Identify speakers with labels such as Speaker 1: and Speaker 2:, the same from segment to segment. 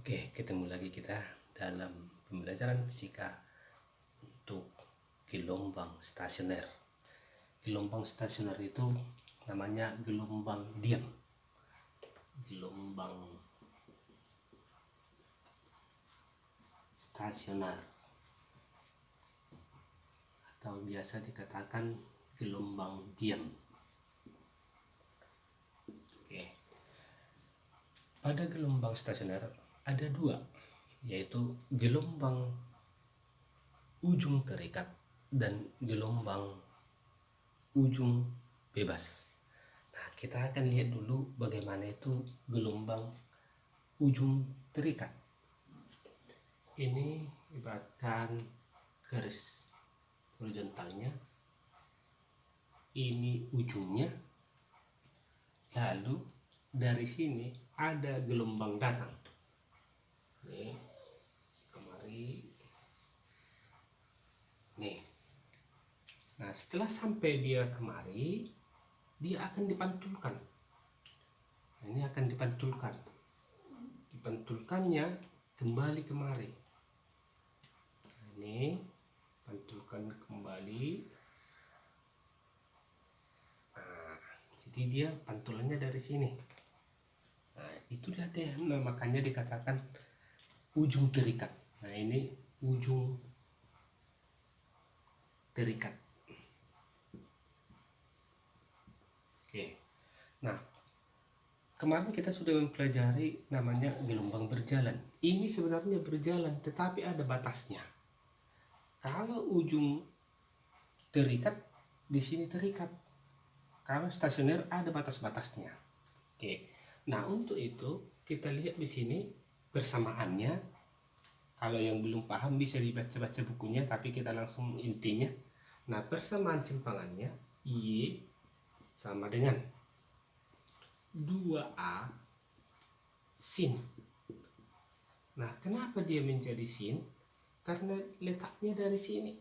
Speaker 1: Oke, ketemu lagi kita dalam pembelajaran fisika untuk gelombang stasioner. Gelombang stasioner itu namanya gelombang diam. Gelombang stasioner atau biasa dikatakan gelombang diam. Oke. Pada gelombang stasioner ada dua, yaitu gelombang ujung terikat dan gelombang ujung bebas. Nah, kita akan lihat dulu bagaimana itu gelombang ujung terikat. Ini ibaratkan garis horizontalnya, ini ujungnya, lalu dari sini ada gelombang datang. Nih, kemari. Nih. Nah, setelah sampai dia kemari, dia akan dipantulkan. Ini akan dipantulkan. Dipantulkannya kembali kemari. Ini pantulkan kembali. Nah, jadi dia pantulannya dari sini. Nah, itulah dia, makanya dikatakan ujung terikat. Nah, ini ujung terikat. Oke. Nah, kemarin kita sudah mempelajari namanya gelombang berjalan. Ini sebenarnya berjalan, tetapi ada batasnya. Kalau ujung terikat, di sini terikat. Kalau stasioner ada batas-batasnya. Oke. Nah, untuk itu kita lihat di sini persamaannya. Kalau yang belum paham bisa dibaca-baca bukunya, tapi kita langsung intinya. Nah, persamaan simpangannya Y sama dengan 2A sin. Nah, kenapa dia menjadi sin? Karena letaknya dari sini.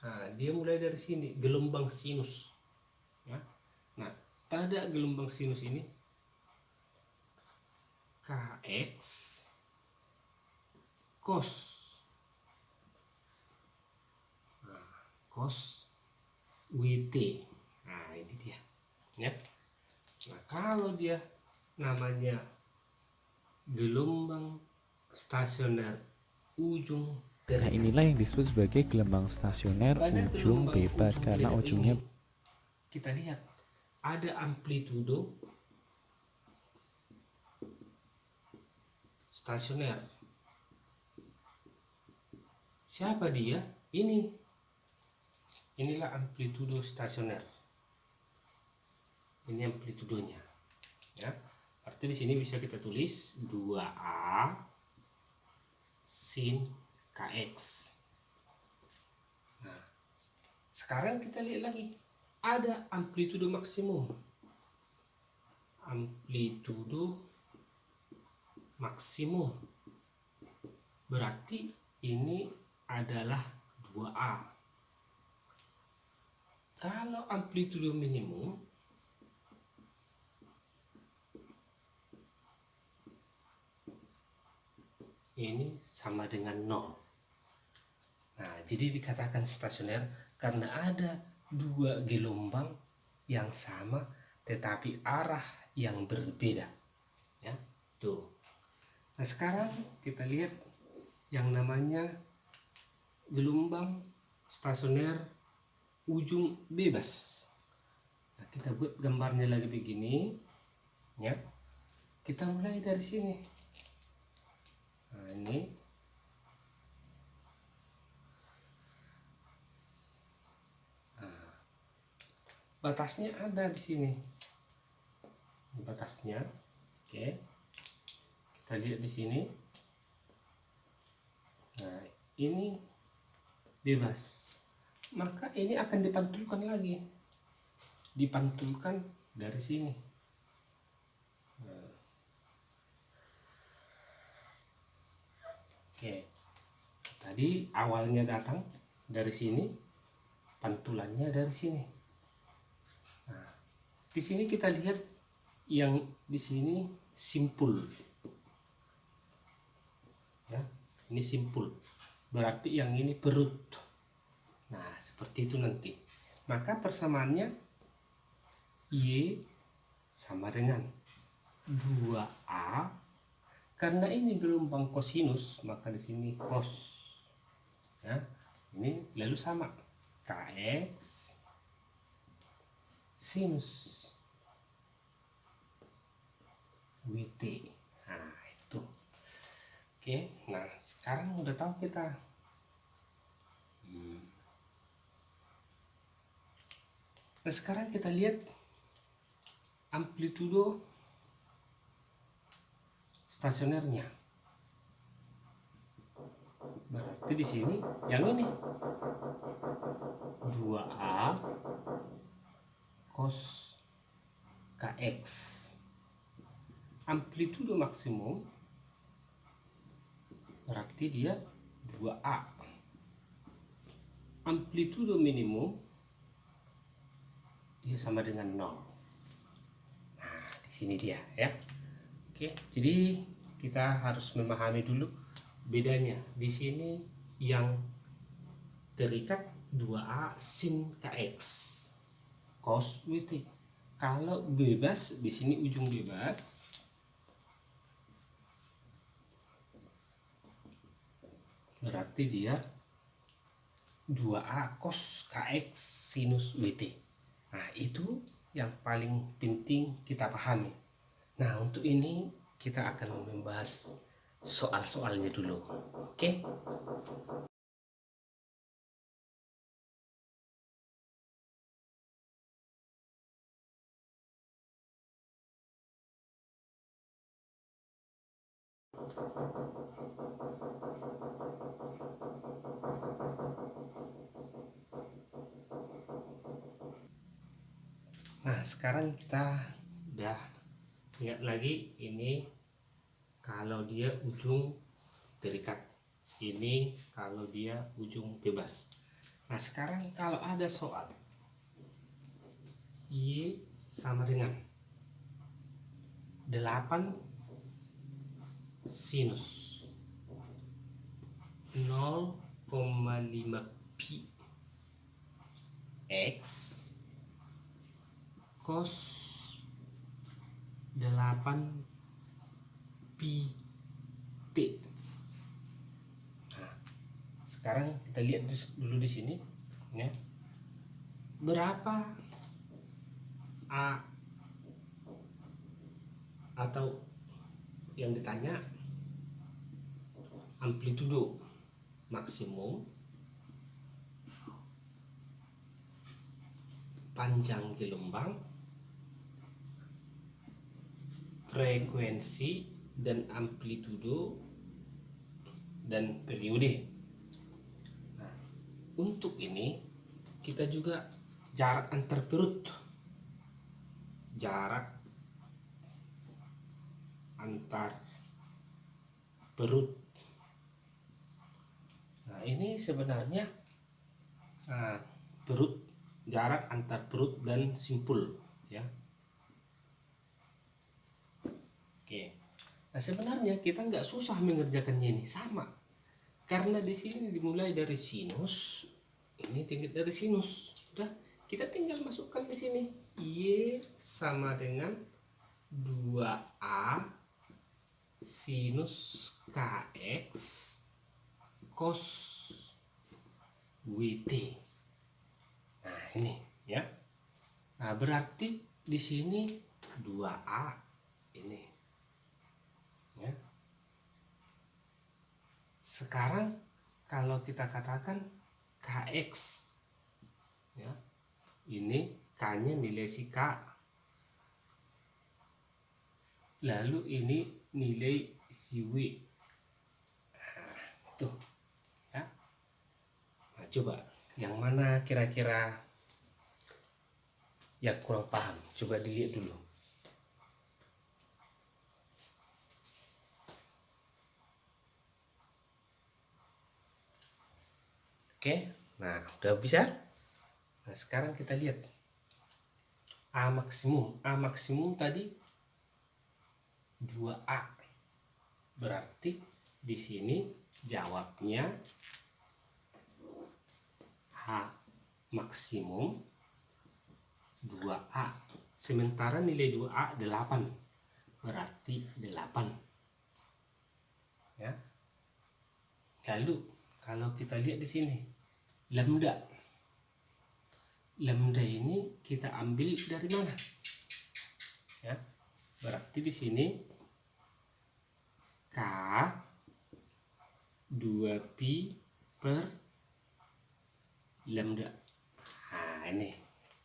Speaker 1: Nah, dia mulai dari sini, gelombang sinus. Ya. Nah, pada gelombang sinus ini Kx cos. Nah, cos Wt. Nah, ini dia. Ya. Nah, kalau dia namanya gelombang stasioner ujung terikat.
Speaker 2: Nah, inilah yang disebut sebagai gelombang stasioner ujung bebas karena ujungnya
Speaker 1: kita lihat ada amplitudo stasioner. Siapa dia? Inilah amplitudo stasioner. Ini amplitudonya. Ya. Artinya di sini bisa kita tulis 2A sin Kx. Nah, sekarang kita lihat lagi. Ada amplitudo maksimum. Amplitudo maksimum. Berarti ini adalah 2A. Kalau amplitudo minimum, ini sama dengan 0. Nah, jadi dikatakan stasioner karena ada dua gelombang yang sama tetapi arah yang berbeda. Ya, tuh. Nah, sekarang kita lihat yang namanya gelombang stasioner ujung bebas. Nah, kita buat gambarnya lagi begini. Ya. Kita mulai dari sini. Nah, ini batasnya ada di sini. Ini batasnya. Oke. Kita lihat di sini. Nah, ini bebas. Maka ini akan dipantulkan lagi. Dipantulkan dari sini. Nah. Oke. Tadi awalnya datang dari sini, pantulannya dari sini. Nah, di sini kita lihat yang di sini simpul. ya. Ini simpul, berarti yang ini perut. Nah, seperti itu nanti. Maka persamaannya Y sama dengan 2A. Karena ini gelombang kosinus, maka di sini cos. Ya, ini lalu sama Kx sinus Wt. Nah, itu. Oke, nah sekarang udah tahu kita. Nah, sekarang kita lihat amplitudo stasionernya. Berarti di sini yang ini 2A cos Kx. Amplitudo maksimum berarti dia 2A. Amplitudo minimum dia sama dengan 0. Nah, di sini dia ya. Oke, jadi kita harus memahami dulu bedanya. Di sini yang terikat 2A sin Kx cos Wt. Kalau bebas, di sini ujung bebas, berarti dia 2A cos Kx sinus Wt. Nah, itu yang paling penting kita pahami. Nah, untuk ini kita akan membahas soal-soalnya dulu. Oke? Nah, sekarang kita udah lihat lagi ini kalau dia ujung terikat, ini kalau dia ujung bebas. Nah, sekarang kalau ada soal Y sama dengan 8 sinus 0,5 pi X cos 8 pi T. Nah, sekarang kita lihat dulu di sini ya. Berapa A atau yang ditanya amplitudo maksimum, panjang gelombang, frekuensi dan amplitudo dan periode. Nah, untuk ini kita juga jarak antar perut, jarak antar perut. Nah, ini sebenarnya perut, jarak antar perut dan simpul ya. Oke. Nah, sebenarnya kita nggak susah mengerjakannya, ini sama. Karena di sini dimulai dari sinus, ini tingkat dari sinus. Udah, kita tinggal masukkan di sini. Y sama dengan 2A sinus Kx cos Wt. Nah, ini ya. Nah, berarti di sini 2A ini. Ya. Sekarang kalau kita katakan Kx ya. Ini K-nya nilai si K. Lalu ini nilai si W. Nah, tuh ya. Nah, coba yang mana kira-kira yang kurang paham, coba dilihat dulu. Oke, nah udah bisa. Nah, sekarang kita lihat A maksimum. A maksimum tadi 2A, berarti di sini jawabnya H maksimum 2A. Sementara nilai 2A 8. Berarti 8. Ya. Lalu kalau kita lihat di sini lambda. Lambda ini kita ambil dari mana? Ya. Berarti di sini K 2pi per lambda. Nah, ini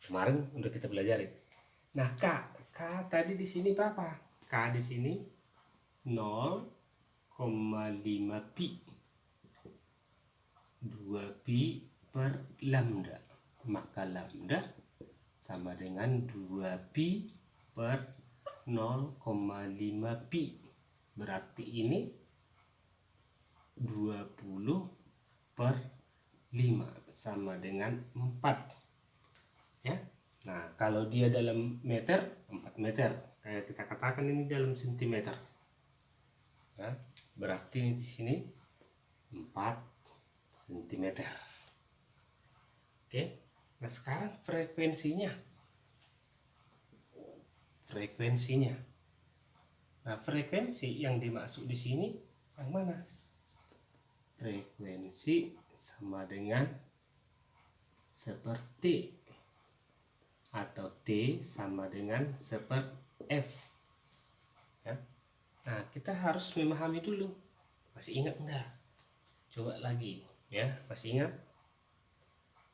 Speaker 1: kemarin udah kita pelajari. Nah, K tadi di sini berapa? K di sini 0,5 pi. 2pi per lambda. Maka lambda sama dengan 2pi per 0,5 pi. Berarti ini 20 per 5 sama dengan 4. Ya. Nah, kalau dia dalam meter 4 meter. Kayak kita katakan ini dalam sentimeter. Ya, berarti di sini 4 cm. Oke. Nah, sekarang frekuensinya. Nah, frekuensi yang dimaksud di sini yang mana? Frekuensi sama dengan seperti atau T sama dengan seper F. Ya. Nah, kita harus memahami dulu. Masih ingat enggak? Coba lagi ya, masih ingat?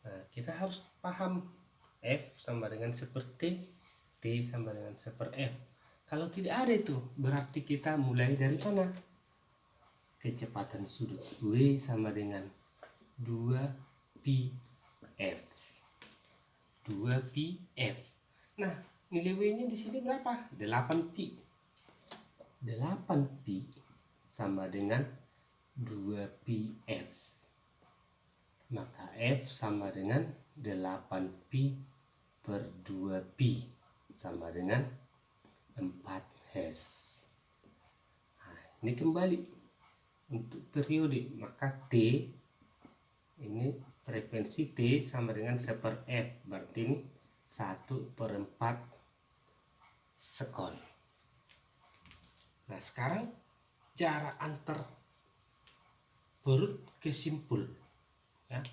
Speaker 1: Nah, kita harus paham F sama dengan seperti T sama dengan seper F. Kalau tidak ada itu, berarti kita mulai dari mana? Kecepatan sudut W sama dengan 2pi F. 2pi F. Nah, nilai W-nya di sini berapa? 8pi. 8pi sama dengan 2pi F. Maka F sama dengan 8pi per 2pi sama dengan 4 Hz. Nah, ini kembali untuk periode, maka T ini frekuensi T sama dengan seper F, berarti ini 1/4 sekon. Nah, sekarang jarak antar perut ke simpul, ya,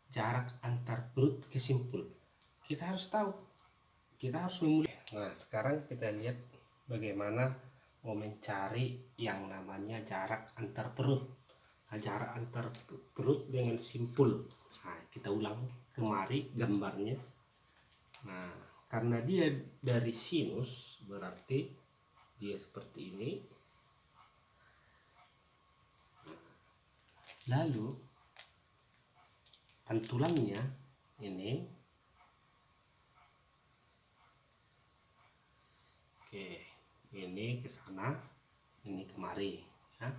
Speaker 1: jarak antar perut ke simpul kita harus tahu, kita harus memulai. Nah, sekarang kita lihat bagaimana mau mencari yang namanya jarak antar perut. Nah, jarak antar perut dengan simpul. Nah, kita ulang kemari gambarnya. Nah, karena dia dari sinus, berarti dia seperti ini. Lalu pantulannya ini, oke, ini ke sana, ini kemari, ya.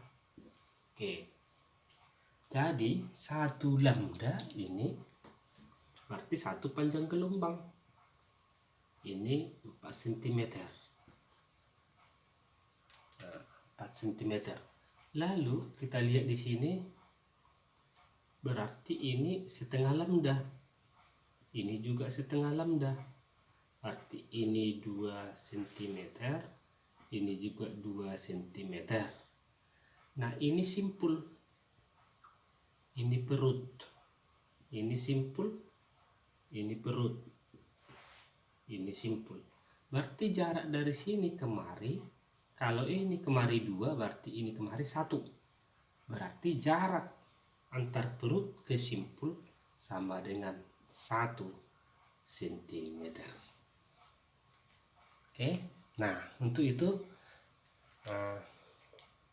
Speaker 1: Oke, jadi 1 lambda ini berarti 1 panjang gelombang, ini 4 cm. Nah, 4 cm. Lalu kita lihat di sini, berarti ini setengah lambda, ini juga setengah lambda, berarti ini 2 cm, ini juga 2 cm. Nah, ini simpul, ini perut, ini simpul, ini perut, ini simpul. Berarti jarak dari sini kemari, kalau ini kemari 2, berarti ini kemari 1. Berarti jarak antar perut ke simpul sama dengan 1 cm. Oke, nah untuk itu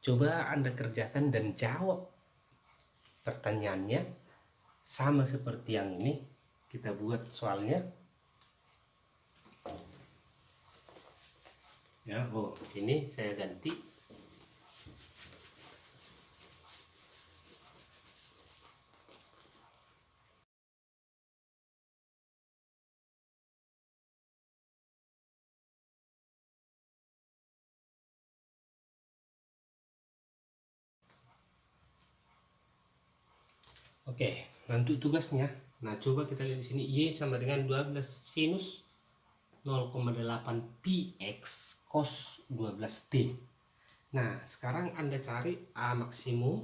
Speaker 1: coba Anda kerjakan dan jawab pertanyaannya sama seperti yang ini. Kita buat soalnya. Ya, oh, ini saya ganti. Oke, nah untuk tugasnya, nah coba kita lihat di sini, Y sama dengan 12 sinus 0,8 px cos 12t. Nah, sekarang Anda cari A maksimum,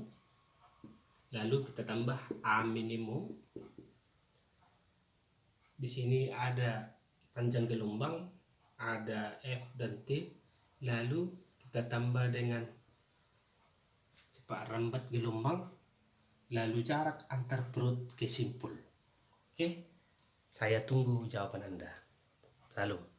Speaker 1: lalu kita tambah A minimum. Di sini ada panjang gelombang, ada F dan T, lalu kita tambah dengan cepat rambat gelombang, lalu jarak antar perut ke simpul. Oke, saya tunggu jawaban Anda. Salam.